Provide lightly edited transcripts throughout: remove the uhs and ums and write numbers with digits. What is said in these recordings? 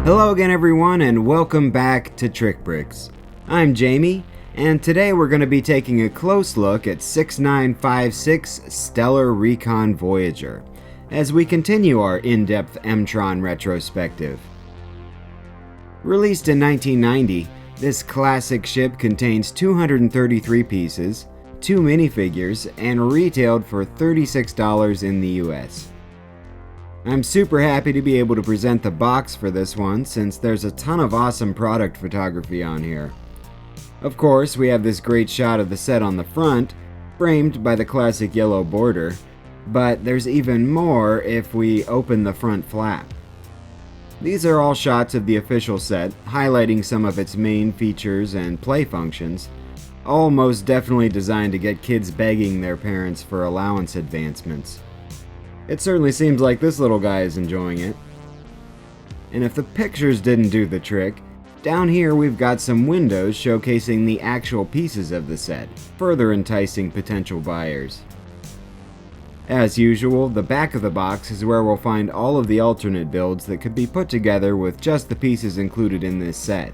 Hello again everyone and welcome back to TrikBrix. I'm Jamie, and today we're going to be taking a close look at 6956 Stellar Recon Voyager as we continue our in-depth m-tron retrospective. Released in 1990, this classic ship contains 233 pieces, 2 minifigures, and retailed for $36 in the US. I'm super happy to be able to present the box for this one since there's a ton of awesome product photography on here. Of course, we have this great shot of the set on the front, framed by the classic yellow border, but there's even more if we open the front flap. These are all shots of the official set, highlighting some of its main features and play functions, all most definitely designed to get kids begging their parents for allowance advancements. It certainly seems like this little guy is enjoying it. And if the pictures didn't do the trick, down here we've got some windows showcasing the actual pieces of the set, further enticing potential buyers. As usual, the back of the box is where we'll find all of the alternate builds that could be put together with just the pieces included in this set.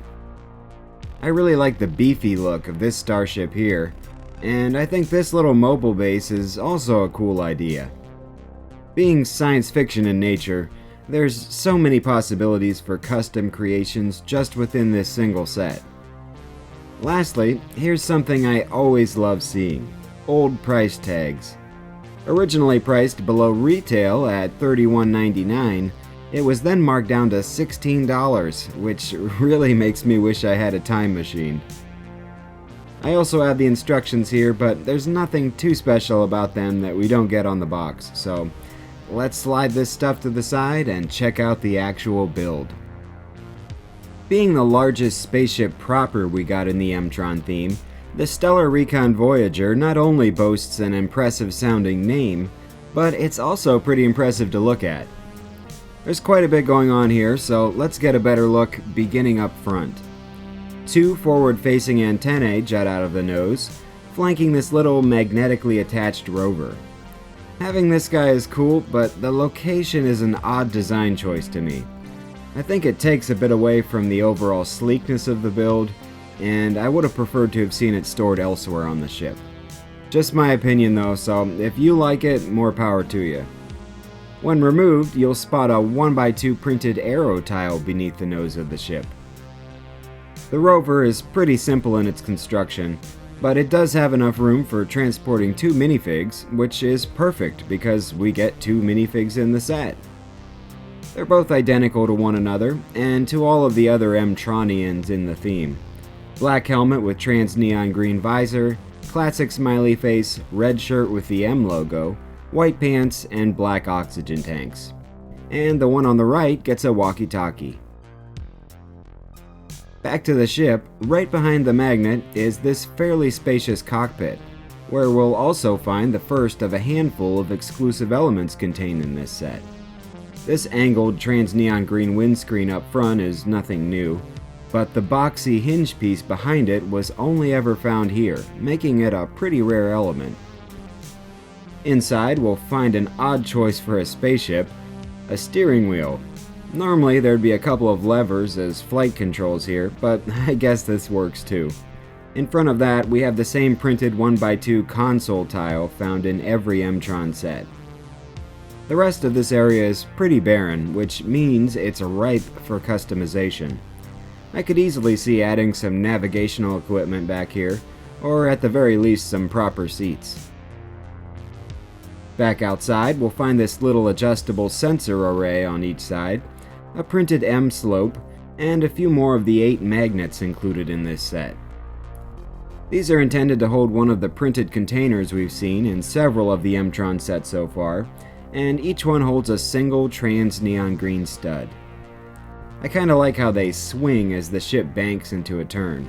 I really like the beefy look of this starship here, and I think this little mobile base is also a cool idea. Being science fiction in nature, there's so many possibilities for custom creations just within this single set. Lastly, here's something I always love seeing: old price tags. Originally priced below retail at $31.99, it was then marked down to $16, which really makes me wish I had a time machine. I also have the instructions here, but there's nothing too special about them that we don't get on the box, so let's slide this stuff to the side and check out the actual build. Being the largest spaceship proper we got in the m-tron theme, the Stellar Recon Voyager not only boasts an impressive sounding name, but it's also pretty impressive to look at. There's quite a bit going on here, so let's get a better look beginning up front. 2 forward-facing antennae jut out of the nose, flanking this little magnetically attached rover. Having this guy is cool, but the location is an odd design choice to me. I think it takes a bit away from the overall sleekness of the build, and I would have preferred to have seen it stored elsewhere on the ship. Just my opinion though, so if you like it, more power to you. When removed, you'll spot a 1x2 printed arrow tile beneath the nose of the ship. The rover is pretty simple in its construction, but it does have enough room for transporting 2 minifigs, which is perfect because we get 2 minifigs in the set. They're both identical to one another, and to all of the other m-tronians in the theme. Black helmet with trans neon green visor, classic smiley face, red shirt with the M logo, white pants, and black oxygen tanks. And the one on the right gets a walkie-talkie. Back to the ship, right behind the magnet is this fairly spacious cockpit, where we'll also find the first of a handful of exclusive elements contained in this set. This angled trans neon green windscreen up front is nothing new, but the boxy hinge piece behind it was only ever found here, making it a pretty rare element. Inside, we'll find an odd choice for a spaceship: a steering wheel. Normally there'd be a couple of levers as flight controls here, but I guess this works too. In front of that, we have the same printed 1x2 console tile found in every m-tron set. The rest of this area is pretty barren, which means it's ripe for customization. I could easily see adding some navigational equipment back here, or at the very least some proper seats. Back outside, we'll find this little adjustable sensor array on each side, a printed M slope, and a few more of the 8 magnets included in this set. These are intended to hold one of the printed containers we've seen in several of the m-tron sets so far, and each one holds a single trans neon green stud. I kinda like how they swing as the ship banks into a turn.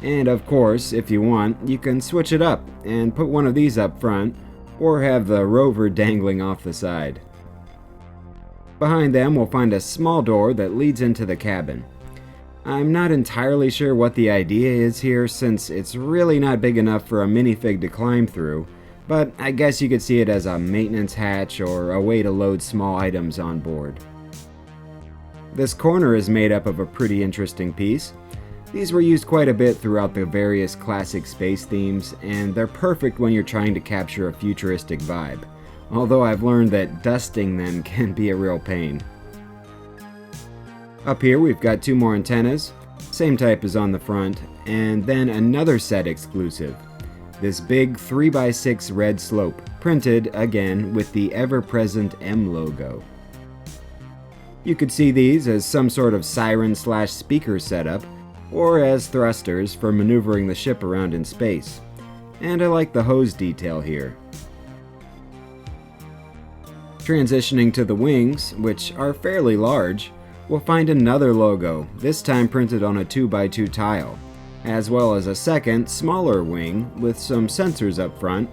And of course, if you want, you can switch it up and put one of these up front, or have the rover dangling off the side. Behind them, we'll find a small door that leads into the cabin. I'm not entirely sure what the idea is here, since it's really not big enough for a minifig to climb through, but I guess you could see it as a maintenance hatch or a way to load small items on board. This corner is made up of a pretty interesting piece. These were used quite a bit throughout the various classic space themes, and they're perfect when you're trying to capture a futuristic vibe, although I've learned that dusting them can be a real pain. Up here we've got two more antennas, same type as on the front, and then another set exclusive. This big 3x6 red slope, printed again with the ever-present M logo. You could see these as some sort of siren/speaker setup, or as thrusters for maneuvering the ship around in space. And I like the hose detail here. Transitioning to the wings, which are fairly large, we'll find another logo, this time printed on a 2x2 tile, as well as a second, smaller wing with some sensors up front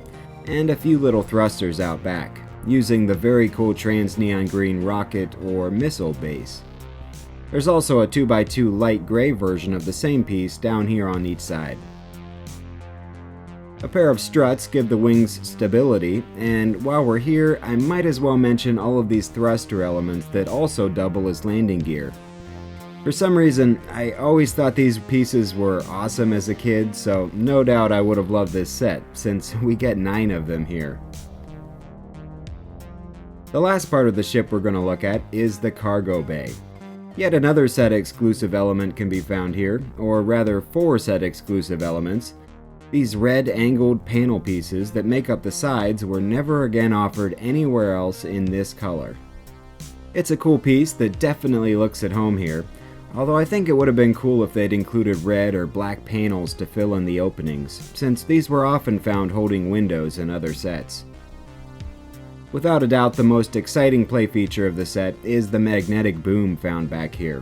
and a few little thrusters out back, using the very cool trans neon green rocket or missile base. There's also a 2x2 light gray version of the same piece down here on each side. A pair of struts give the wings stability, and while we're here, I might as well mention all of these thruster elements that also double as landing gear. For some reason, I always thought these pieces were awesome as a kid, so no doubt I would have loved this set, since we get 9 of them here. The last part of the ship we're going to look at is the cargo bay. Yet another set exclusive element can be found here, or rather 4 set exclusive elements. These red angled panel pieces that make up the sides were never again offered anywhere else in this color. It's a cool piece that definitely looks at home here, although I think it would have been cool if they'd included red or black panels to fill in the openings, since these were often found holding windows in other sets. Without a doubt, the most exciting play feature of the set is the magnetic boom found back here.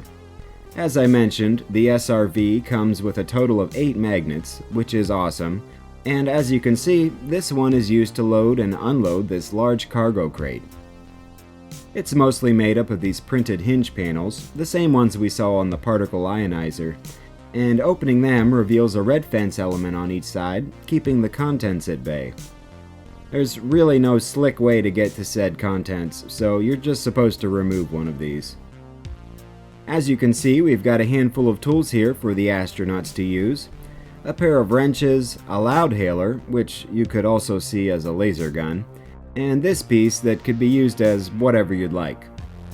As I mentioned, the SRV comes with a total of 8 magnets, which is awesome, and as you can see, this one is used to load and unload this large cargo crate. It's mostly made up of these printed hinge panels, the same ones we saw on the particle ionizer, and opening them reveals a red fence element on each side, keeping the contents at bay. There's really no slick way to get to said contents, so you're just supposed to remove one of these. As you can see, we've got a handful of tools here for the astronauts to use. A pair of wrenches, a loudhailer, which you could also see as a laser gun, and this piece that could be used as whatever you'd like.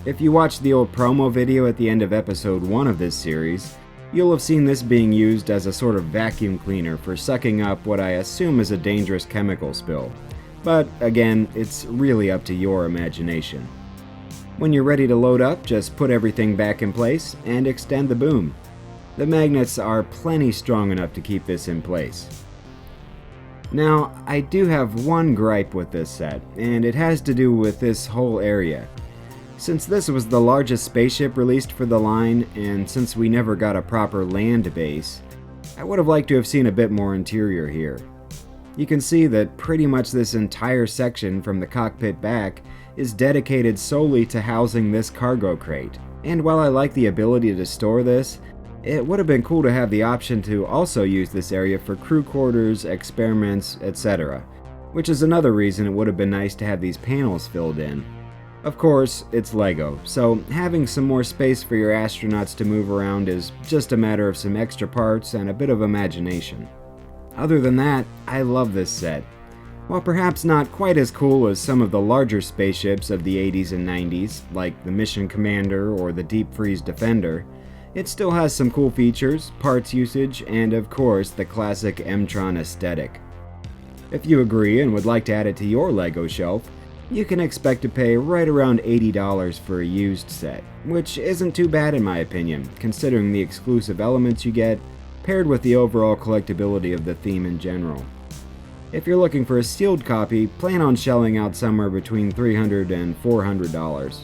If you watched the old promo video at the end of episode 1 of this series, you'll have seen this being used as a sort of vacuum cleaner for sucking up what I assume is a dangerous chemical spill. But again, it's really up to your imagination. When you're ready to load up, just put everything back in place and extend the boom. The magnets are plenty strong enough to keep this in place. Now, I do have one gripe with this set, and it has to do with this whole area. Since this was the largest spaceship released for the line, and since we never got a proper land base, I would have liked to have seen a bit more interior here. You can see that pretty much this entire section from the cockpit back is dedicated solely to housing this cargo crate. And while I like the ability to store this, it would have been cool to have the option to also use this area for crew quarters, experiments, etc. Which is another reason it would have been nice to have these panels filled in. Of course, it's Lego, so having some more space for your astronauts to move around is just a matter of some extra parts and a bit of imagination. Other than that, I love this set. While perhaps not quite as cool as some of the larger spaceships of the 80s and 90s, like the Mission Commander or the Deep Freeze Defender, it still has some cool features, parts usage, and of course the classic m-tron aesthetic. If you agree and would like to add it to your LEGO shelf, you can expect to pay right around $80 for a used set, which isn't too bad in my opinion, considering the exclusive elements you get, paired with the overall collectability of the theme in general. If you're looking for a sealed copy, plan on shelling out somewhere between $300 and $400.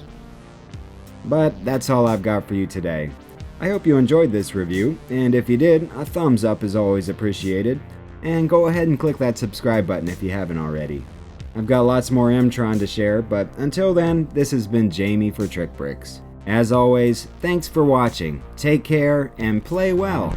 But that's all I've got for you today. I hope you enjoyed this review, and if you did, a thumbs up is always appreciated, and go ahead and click that subscribe button if you haven't already. I've got lots more m-tron to share, but until then, this has been Jamie for TrikBrix. As always, thanks for watching, take care, and play well!